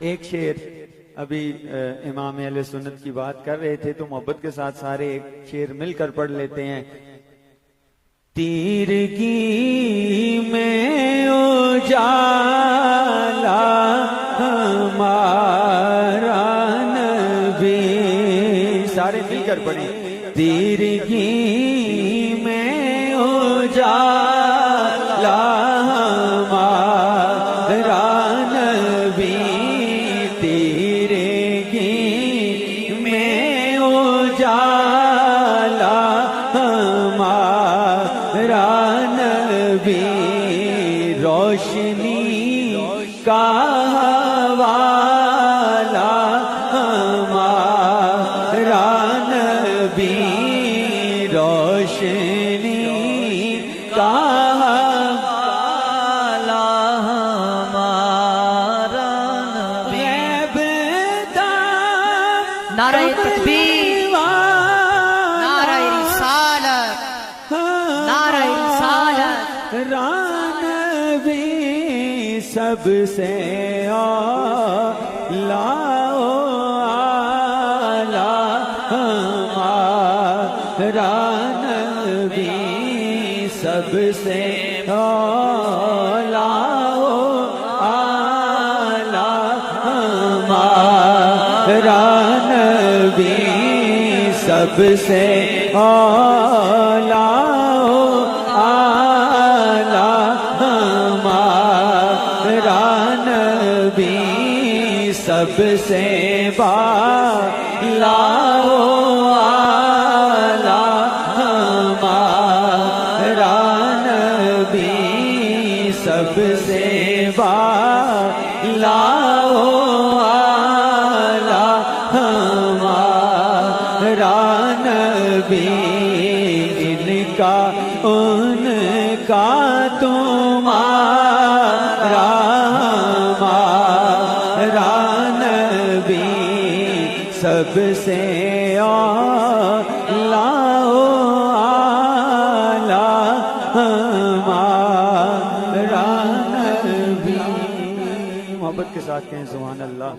ایک شعر ابھی امام اہل سنت کی بات کر رہے تھے تو محبت کے ساتھ سارے ایک شعر مل کر پڑھ لیتے ہیں. تیرگی میں اجالا ہمارا نبی، سارے مل کر پڑھیں. تیرگی میں اجالا ہمارا نبی، تیرگی میں اجالا ہمارا نبی، روشنی کا حوالہ ہمارا نبی، روشنی کا حوالہ ہمارا نبی. نعرہ تکبیر، نعرہ رسالت، نعرہ رسالت. رانوی سب سے اعلیٰ ہمارا نبی، سب سے اعلیٰ ہمارا نبی، سب سے اعلیٰ ہمارا نبی، سب سے بالا ہمارا نبی، سب سے بالا ہمارا نبی. ان کا ان کا تمہارا ہمارا نبی، سب سے اعلیٰ ہمارا نبی. محبت کے ساتھ کہیں سبحان اللہ.